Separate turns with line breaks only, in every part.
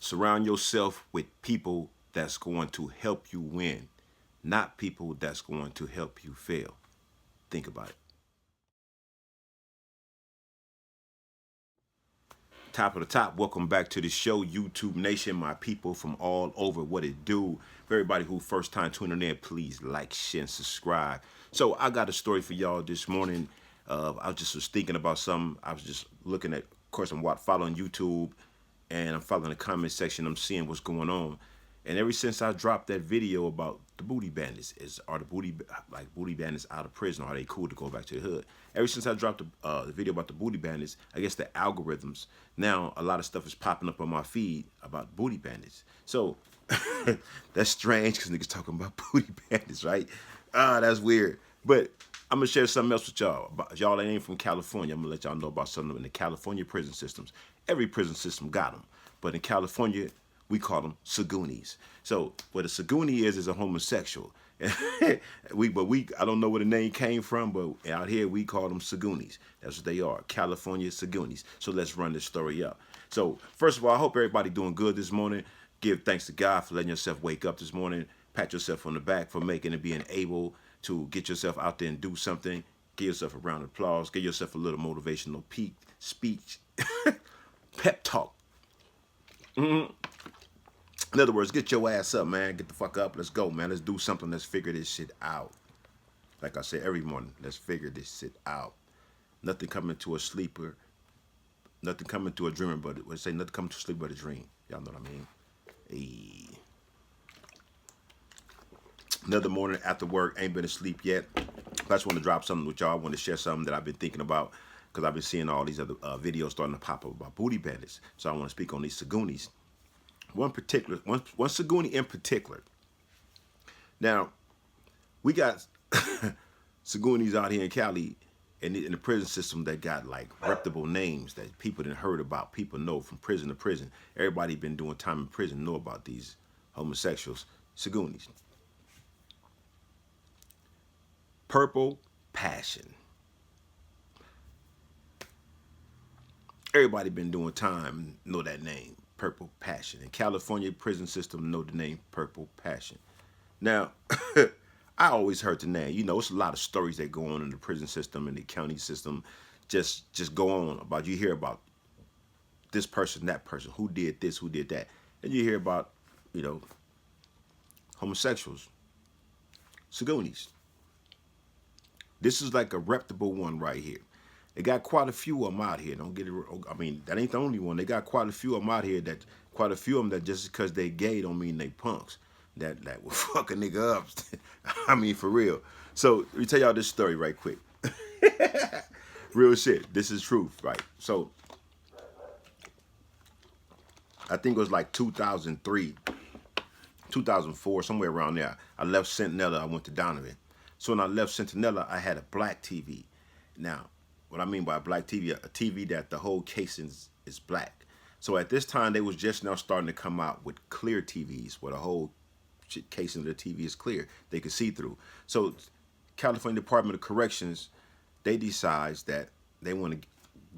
Surround yourself with people that's going to help you win, not people that's going to help you fail. Think about it. Top of the top, welcome back to the show, YouTube Nation, my people from all over. What it do? For everybody who first time tuning in, please like, share, and subscribe. So I got a story for y'all this morning. I just was thinking about something. I was just looking at, of course, I'm following YouTube, and I'm following the comment section. I'm seeing what's going on. And ever since I dropped that video about the booty bandits, are the booty bandits out of prison? Or are they cool to go back to the hood? Ever since I dropped the video about the booty bandits, I guess the algorithms, now a lot of stuff is popping up on my feed about booty bandits. So that's strange because niggas talking about booty bandits, right? That's weird. But I'm gonna share something else with y'all. Y'all that ain't from California, I'm gonna let y'all know about something in the California prison systems. Every prison system got them, but in California, we call them Segoonies. So what a Segoonie is a homosexual. I don't know where the name came from, but out here we call them Segoonies. That's what they are, California Segoonies. So let's run this story up. So first of all, I hope everybody doing good this morning. Give thanks to God for letting yourself wake up this morning. Pat yourself on the back for making and being able to get yourself out there and do something. Give yourself a round of applause. Give yourself a little motivational speech, pep talk. In other words, get your ass up, man. Get the fuck up. Let's go, man. Let's do something. Let's figure this shit out. Like I say every morning, let's figure this shit out. Nothing coming to a sleeper. Nothing coming to a dreamer, but nothing coming to sleep but a dream. Y'all know what I mean? Hey. Another morning after work. Ain't been asleep yet. I just want to drop something with y'all. I want to share something that I've been thinking about because I've been seeing all these other videos starting to pop up about booty bandits. So I want to speak on these Segoonies. One Segoonie in particular. Now, we got Segoonies out here in Cali in the prison system that got like reputable names that people didn't heard about. People know from prison to prison. Everybody been doing time in prison know about these homosexuals, Segoonies. Purple Passion. Everybody been doing time know that name. Purple Passion. In California prison system know the name Purple Passion. Now, I always heard the name. You know, it's a lot of stories that go on in the prison system and the county system. Just go on about, you hear about this person, that person, who did this, who did that. And you hear about, you know, homosexuals, Segoonies. This is like a reputable one right here. They got quite a few of them out here. Don't get it. I mean, that ain't the only one. They got quite a few of them out here. Quite a few of them that just because they gay don't mean they punks. That will fuck a nigga up. I mean, for real. So let me tell y'all this story right quick. Real shit. This is truth, right? So I think it was like 2003, 2004, somewhere around there. I left Centinela. I went to Donovan. So when I left Centinela, I had a black TV. Now, what I mean by a black TV, a TV that the whole casing is black. So at this time, they was just now starting to come out with clear TVs, where the whole casing of the TV is clear. They could see through. So California Department of Corrections, they decides that they want to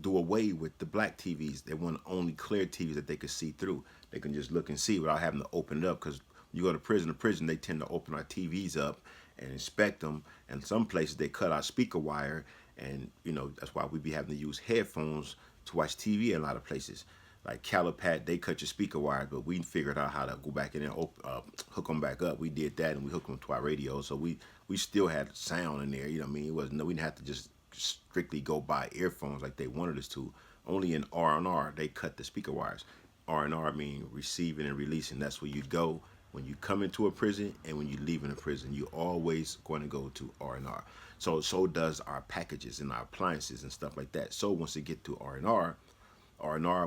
do away with the black TVs. They want only clear TVs that they could see through. They can just look and see without having to open it up, because you go to prison, they tend to open our TVs up and inspect them. And some places they cut our speaker wire, and you know that's why we be having to use headphones to watch TV in a lot of places. Like Calipat, they cut your speaker wires, but we figured out how to go back in and hook them back up. We did that, and we hooked them to our radio, so we still had sound in there. You know what I mean? It wasn't, we didn't have to just strictly go buy earphones like they wanted us to. Only in R&R they cut the speaker wires. R&R mean receiving and releasing. That's where you go when you come into a prison and when you leave in a prison. You always going to go to R&R. So does our packages and our appliances and stuff like that. So once they get to R&R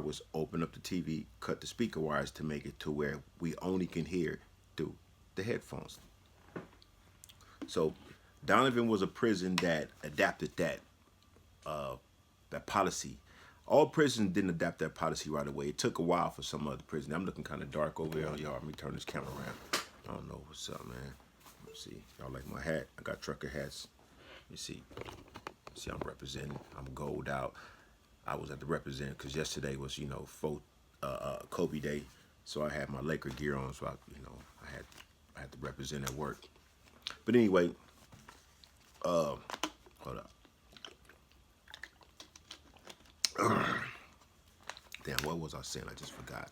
was open up the TV, cut the speaker wires to make it to where we only can hear through the headphones. So Donovan was a prison that adapted that policy. All prisons didn't adapt that policy right away. It took a while for some other prisons. I'm looking kind of dark over here. Y'all, let me turn this camera around. I don't know what's up, man. Let's see. Y'all like my hat? I got trucker hats. Let me see. See, I'm representing. I'm gold out. I was at the represent because yesterday was, you know, Kobe Day. So I had my Laker gear on, so I had to represent at work. But anyway, hold up. Damn, what was I saying? I just forgot.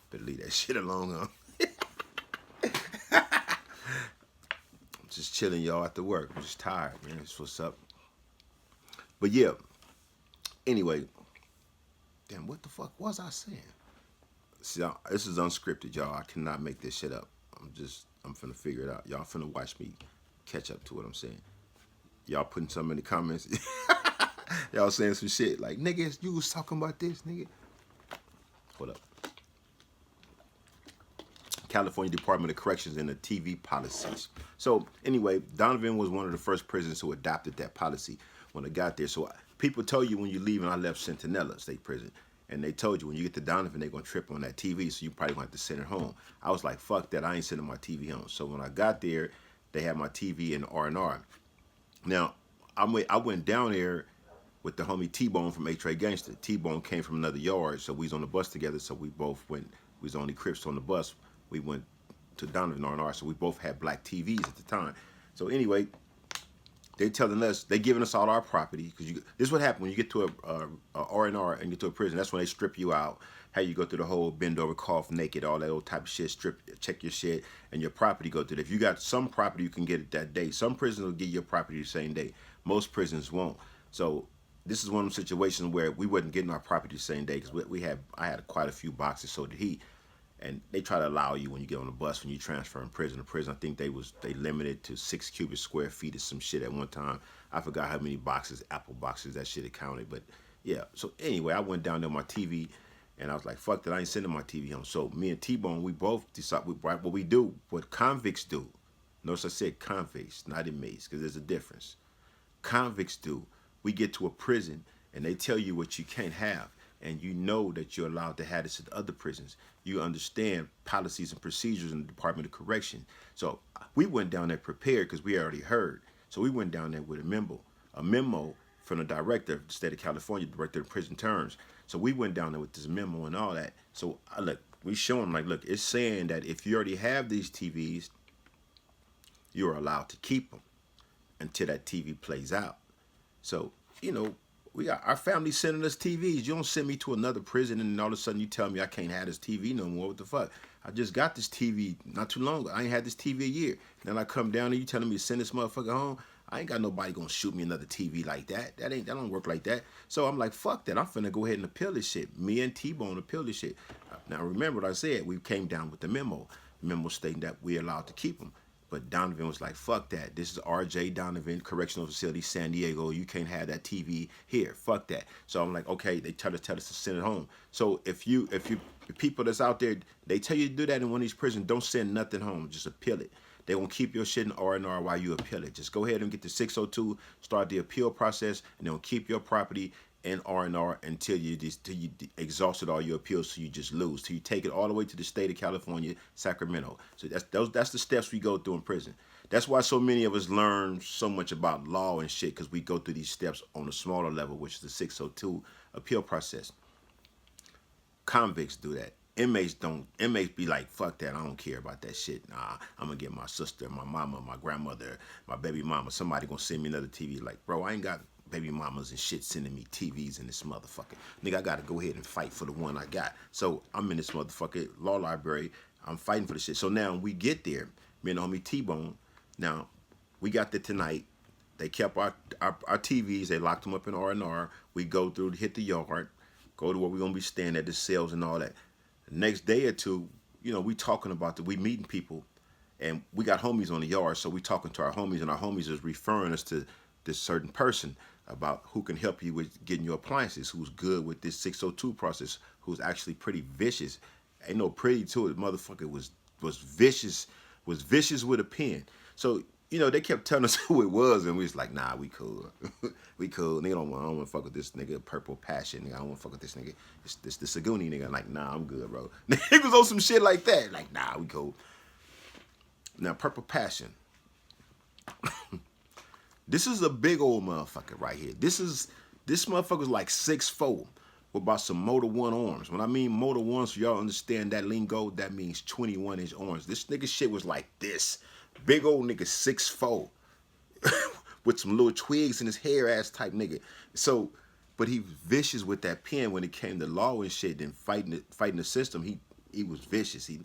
Better leave that shit alone, huh? Just chilling, y'all, after work. I'm just tired, man. That's what's up. But yeah, anyway, damn, what the fuck was I saying? See, this is unscripted, y'all. I cannot make this shit up. I'm finna figure it out. Y'all finna watch me catch up to what I'm saying. Y'all putting something in the comments. Y'all saying some shit like, niggas, you was talking about this, nigga. Hold up. California Department of Corrections and the TV policies. So anyway, Donovan was one of the first prisons who adopted that policy when it got there. So people tell you when you leave, and I left Centinela State Prison, and they told you when you get to Donovan, they're going to trip on that TV, so you probably going to have to send it home. I was like, fuck that, I ain't sending my TV home. So when I got there, they had my TV in R&R. Now, I went down there with the homie T-Bone from A-Tray Gangster. T-Bone came from another yard, so we was on the bus together, so we both went, we was only Crips on the bus. We went to Donovan R&R, so we both had black TVs at the time. So anyway, they telling us, they giving us all our property, because this is what happened when you get to a R&R and get to a prison. That's when they strip you out, how you go through the whole bend over, cough, naked, all that old type of shit, strip, check your shit, and your property go through it. If you got some property, you can get it that day. Some prisons will get your property the same day. Most prisons won't. So this is one of the situations where we wasn't getting our property the same day, because I had quite a few boxes, so did he. And they try to allow you when you get on the bus, when you transfer from prison to prison. I think they limited to 6 cubic square feet or some shit at one time. I forgot how many boxes, Apple boxes, that shit accounted. But yeah, so anyway, I went down there on my TV, and I was like, fuck that, I ain't sending my TV home. So me and T-Bone, we both decided what we do, what convicts do. Notice I said convicts, not inmates, because there's a difference. Convicts do. We get to a prison, and they tell you what you can't have. And you know that you're allowed to have this at other prisons. You understand policies and procedures in the Department of Correction. So we went down there prepared because we already heard. So we went down there with a memo from the director of the state of California, director of prison terms. So we went down there with this memo and all that. So look, we show them like, look, it's saying that if you already have these TVs, you're allowed to keep them until that TV plays out. So, you know, we got our family sending us TVs. You don't send me to another prison and all of a sudden you tell me I can't have this TV no more. What the fuck? I just got this TV not too long ago. I ain't had this TV a year. Then I come down and you telling me to send this motherfucker home. I ain't got nobody gonna shoot me another TV like that. That don't work like that. So I'm like, fuck that. I'm finna go ahead and appeal this shit. Me and T-Bone appeal this shit. Now remember what I said. We came down with the memo. The memo stating that we're allowed to keep them. But Donovan was like, fuck that. This is R.J. Donovan, Correctional Facility, San Diego. You can't have that TV here. Fuck that. So I'm like, okay, they tell us to send it home. So if people that's out there, they tell you to do that in one of these prisons, don't send nothing home. Just appeal it. They won't keep your shit in R&R while you appeal it. Just go ahead and get the 602, start the appeal process, and they'll keep your property in R&R until you exhausted all your appeals, so you just lose. Till you take it all the way to the state of California, Sacramento. So that's the steps we go through in prison. That's why so many of us learn so much about law and shit, because we go through these steps on a smaller level, which is the 602 appeal process. Convicts do that. Inmates don't. Inmates be like, fuck that, I don't care about that shit. Nah, I'm gonna get my sister, my mama, my grandmother, my baby mama, somebody gonna send me another TV. Like, bro, I ain't got baby mamas and shit sending me TVs in this motherfucker. Nigga, I gotta go ahead and fight for the one I got. So I'm in this motherfucker law library. I'm fighting for the shit. So now we get there, me and the homie T-Bone. Now, we got there tonight. They kept our TVs. They locked them up in R&R. We go through, hit the yard, go to where we're gonna be staying at, the cells and all that. The next day or two, you know, we talking about we meeting people, and we got homies on the yard, so we talking to our homies, and our homies is referring us to this certain person about who can help you with getting your appliances, who's good with this 602 process, who's actually pretty vicious. Ain't no pretty to it. Motherfucker was vicious with a pen. So, you know, they kept telling us who it was, and we was like, nah, we cool. We cool. Nigga, I don't want to fuck with this nigga, Purple Passion. Nigga, I don't want to fuck with this nigga. This the Segoonies nigga. I'm like, nah, I'm good, bro. Niggas on some shit like that. Like, nah, we cool. Now, Purple Passion. This is a big old motherfucker right here. This motherfucker's like 6'4", with about some Motor 1 arms. When I mean Motor 1, so y'all understand that lingo, that means 21-inch arms. This nigga shit was like this. Big old nigga 6'4", with some little twigs in his hair ass type nigga. So, but he vicious with that pen when it came to law and shit and fighting the system. He was vicious. He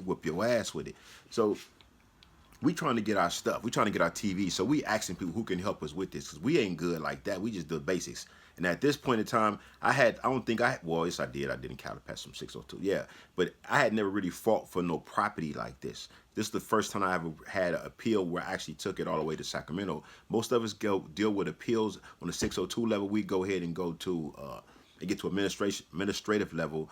whoop your ass with it. So we trying to get our stuff. We trying to get our TV. So we asking people who can help us with this because we ain't good like that. We just do the basics. And at this point in time, well, yes, I did. I didn't calipass some 602. Yeah. But I had never really fought for no property like this. This is the first time I ever had an appeal where I actually took it all the way to Sacramento. Most of us deal with appeals on the 602 level. We go ahead and go to, and get to administrative level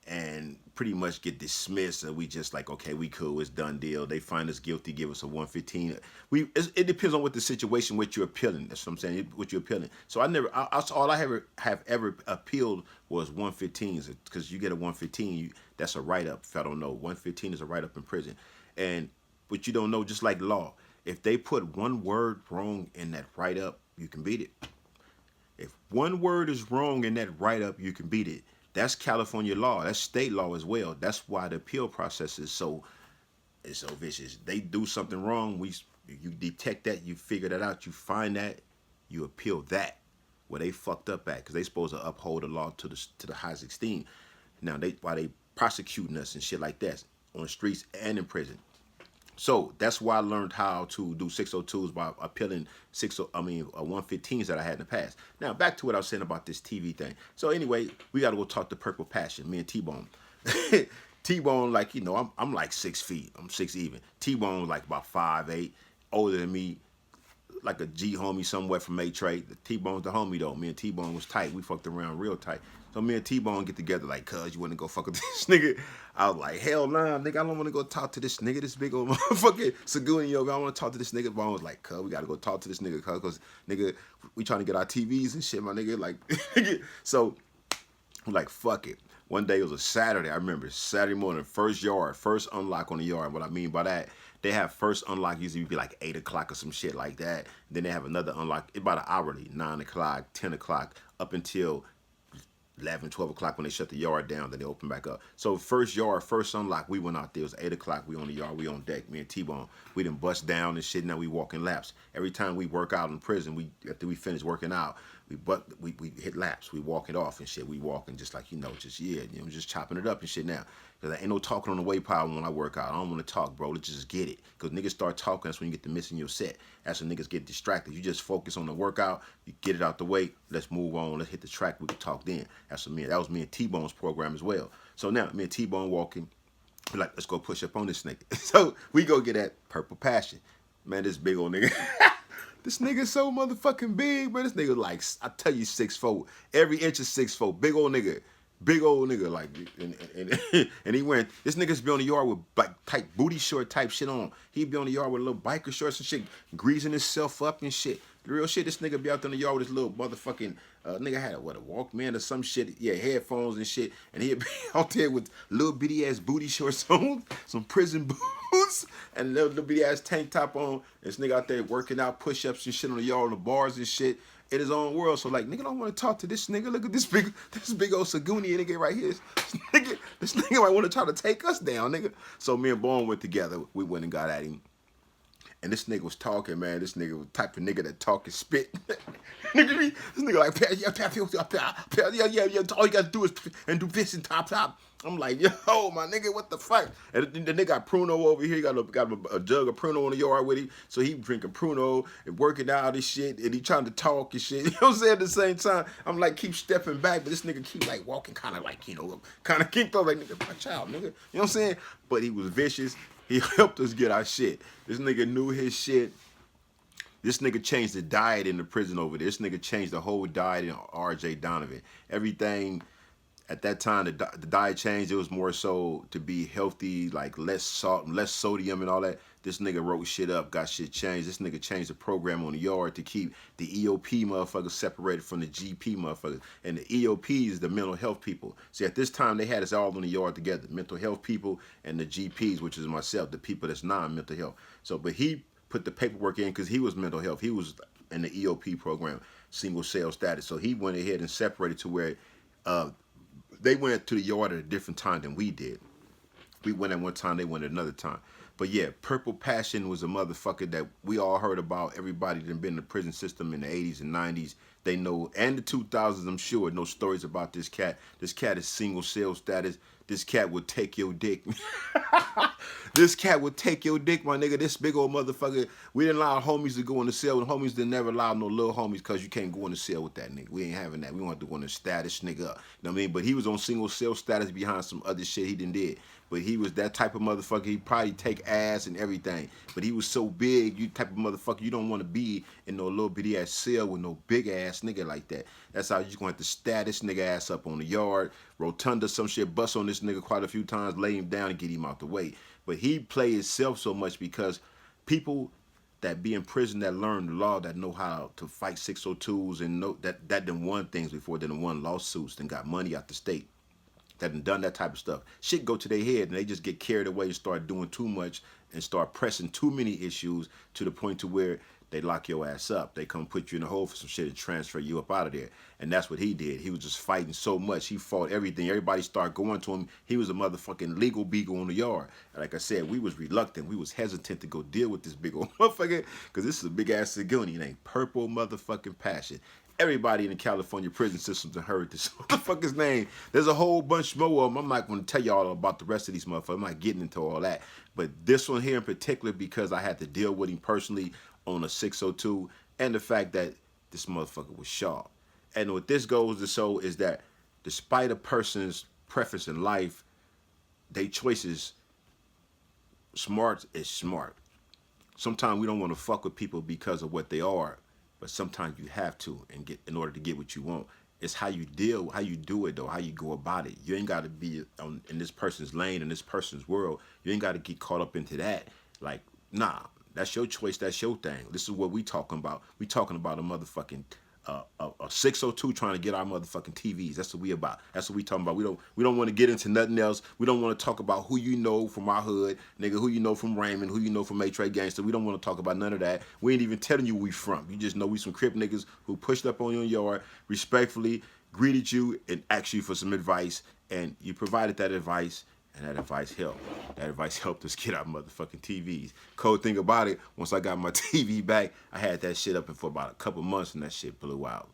and pretty much get dismissed, and we just like, okay, we cool, it's done deal. They find us guilty, give us a 115. It depends on what the situation, what you're appealing. That's what I'm saying, what you're appealing. So all I have ever appealed was 115s, because you get a 115, that's a write-up. If I don't know, 115 is a write-up in prison. And what you don't know, just like law, if they put one word wrong in that write-up, you can beat it. If one word is wrong in that write-up, you can beat it. That's California law. That's state law as well. That's why the appeal process is so vicious. They do something wrong. You detect that. You figure that out. You find that. You appeal that where they fucked up at, because they supposed to uphold the law to the highest extent. Now why they prosecuting us and shit like that on the streets and in prison. So that's why I learned how to do 602s by appealing 115s that I had in the past. Now back to what I was saying about this TV thing. So anyway, we got to go talk to Purple Passion, me and T-Bone. T-Bone, like, you know, I'm like 6 feet. I'm 6 even. T-Bone was like about 5'8", older than me, like a G homie somewhere from A-Trade. T-Bone's the homie though. Me and T-Bone was tight. We fucked around real tight. So me and T-Bone get together like, cuz, you want to go fuck with this nigga? I was like, hell nah, nigga, I don't want to go talk to this nigga, this big old motherfucking Segoonies, yo. I don't want to talk to this nigga. Bone was like, cuz, we got to go talk to this nigga, cuz, because, nigga, we trying to get our TVs and shit, my nigga. Like, so, I'm like, fuck it. One day, it was a Saturday, I remember, Saturday morning, first unlock on the yard. What I mean by that, they have first unlock usually be like 8 o'clock or some shit like that. Then they have another unlock, about an hourly, 9 o'clock, 10 o'clock, up until 11, 12 o'clock when they shut the yard down, then they open back up. So first unlock, we went out there. It was 8 o'clock. We on the yard. We on deck. Me and T-Bone. We done bust down and shit. Now we walking laps. Every time we work out in prison, after we finish working out, we hit laps. We walk it off and shit. We walking just like, just chopping it up and shit now. Because there ain't no talking on the way problem when I work out. I don't want to talk, bro. Let's just get it. Because niggas start talking, that's when you get to missing your set. That's when niggas get distracted. You just focus on the workout. You get it out the way. Let's move on. Let's hit the track. We can talk then. That was me and T-Bone's program as well. So now, me and T-Bone walking. We're like, let's go push up on this nigga. So we go get that Purple Passion. Man, this big old nigga. This nigga so motherfucking big, bro. This nigga like, I tell you, 6'4". Every inch is 6'4". Big old nigga. Big old nigga, like, and he went, this nigga's be on the yard with like tight booty short type shit on. He be on the yard with little biker shorts and shit, greasing himself up and shit. The real shit, this nigga be out there in the yard with his little motherfucking, nigga had a Walkman or some shit, yeah, headphones and shit, and he'd be out there with little bitty ass booty shorts on, some prison boots, and little bitty ass tank top on. This nigga out there working out push-ups and shit on the yard, on the bars and shit. In his own world, so like, nigga don't want to talk to this nigga. Look at this big old Segoonie nigga right here. This nigga might want to try to take us down, nigga. So me and Bone went together. We went and got at him. And this nigga was talking, man. This nigga was the type of nigga that talk and spit. This nigga like, yeah, all you gotta do is and do this and top. I'm like, yo, my nigga, what the fuck? And the nigga got Pruno over here. He got a jug of Pruno in the yard with him. So he drinking Pruno and working out and shit. And he trying to talk and shit. You know what I'm saying? At the same time, I'm like, keep stepping back. But this nigga keep like walking kind of like, kind of kicked off like, nigga, watch out, nigga. You know what I'm saying? But he was vicious. He helped us get our shit. This nigga knew his shit. This nigga changed the diet in the prison over there. This nigga changed the whole diet in R.J. Donovan. Everything at that time, the diet changed. It was more so to be healthy, like less salt and less sodium and all that. This nigga wrote shit up, got shit changed. This nigga changed the program on the yard to keep the EOP motherfuckers separated from the GP motherfuckers. And the EOP is the mental health people. See, at this time, they had us all in the yard together. Mental health people and the GPs, which is myself, the people that's non-mental health. So, but he put the paperwork in because he was mental health. He was in the EOP program, single cell status. So he went ahead and separated to where They went to the yard at a different time than we did. We went at one time, they went at another time. But yeah, Purple Passion was a motherfucker that we all heard about. Everybody that been in the prison system in the 80s and 90s, they know, and the 2000s, I'm sure, know stories about this cat. This cat is single cell status. This cat would take your dick. This cat would take your dick, my nigga. This big old motherfucker. We didn't allow homies to go in the cell. And homies didn't never allow no little homies because you can't go in the cell with that nigga. We ain't having that. We want to go in the status nigga up. You know what I mean? But he was on single cell status behind some other shit he done did. But he was that type of motherfucker. He'd probably take ass and everything. But he was so big, you type of motherfucker, you don't want to be in no little bitty ass cell with no big ass nigga like that. That's how you gonna have to status nigga ass up on the yard, rotunda, some shit, bust on this nigga quite a few times, lay him down and get him out the way. But he played himself so much because people that be in prison that learn the law, that know how to fight 602s and know that done won things before, then won lawsuits, then got money out the state, that done that type of stuff. Shit go to their head and they just get carried away and start doing too much and start pressing too many issues to the point to where they lock your ass up. They come put you in a hole for some shit and transfer you up out of there. And that's what he did. He was just fighting so much. He fought everything. Everybody started going to him. He was a motherfucking legal beagle on the yard. And like I said, we was reluctant. We was hesitant to go deal with this big old motherfucker because this is a big ass Segoonie named Purple motherfucking Passion. Everybody in the California prison systems have heard this motherfucker's name. There's a whole bunch more of them. I'm not going to tell y'all about the rest of these motherfuckers. I'm not getting into all that. But this one here in particular, because I had to deal with him personally on a 602, and the fact that this motherfucker was sharp. And what this goes to show is that despite a person's preference in life, their choices, smart is smart. Sometimes we don't want to fuck with people because of what they are, but sometimes you have to, and get in order to get what you want. It's how you deal, how you do it though, how you go about it. You ain't got to be in this person's lane, in this person's world. You ain't got to get caught up into that. Like, nah, that's your choice, that's your thing. This is what we talking about. We talking about a motherfucking a 602 trying to get our motherfucking TVs. That's what we about. That's what we talking about. We don't want to get into nothing else. We don't want to talk about who you know from our hood, nigga, who you know from Raymond, who you know from Maytre Gangster. We don't want to talk about none of that. We ain't even telling you where we from. You just know we some Crip niggas who pushed up on your yard, respectfully greeted you and asked you for some advice, and you provided that advice. And that advice helped. That advice helped us get our motherfucking TVs. Cold thing about it, once I got my TV back, I had that shit up for about a couple months and that shit blew out.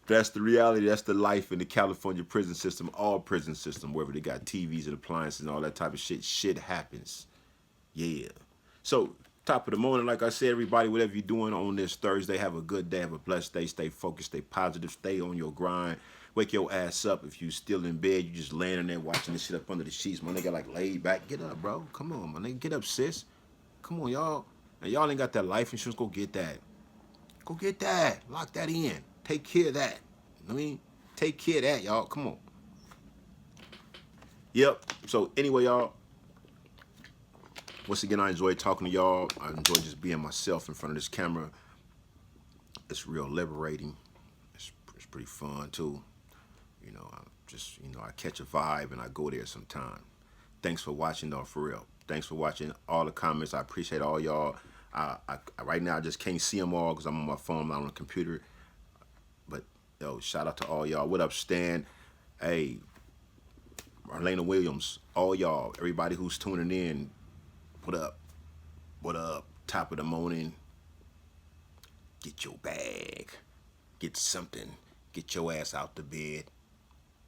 That's the reality. That's the life in the California prison system, all prison system, wherever they got TVs and appliances and all that type of shit. Shit happens. Yeah. So, top of the morning, like I said, everybody, whatever you're doing on this Thursday, have a good day, have a blessed day, stay focused, stay positive, stay on your grind. Wake your ass up. If you still in bed, you just laying in there watching this shit up under the sheets. My nigga like laid back. Get up, bro. Come on, my nigga. Get up, sis. Come on, y'all. Now, y'all ain't got that life insurance. Go get that. Go get that. Lock that in. Take care of that. I mean, take care of that, y'all. Come on. Yep. So, anyway, y'all. Once again, I enjoy talking to y'all. I enjoy just being myself in front of this camera. It's real liberating. It's pretty fun, too. You know, I catch a vibe and I go there sometime. Thanks for watching, though, for real. Thanks for watching all the comments. I appreciate all y'all. Right now, I just can't see them all because I'm on my phone, not on the computer. But, yo, shout out to all y'all. What up, Stan? Hey, Marlena Williams, all y'all, everybody who's tuning in, what up? What up? Top of the morning. Get your bag. Get something. Get your ass out the bed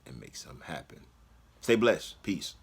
and make something happen. Stay blessed. Peace.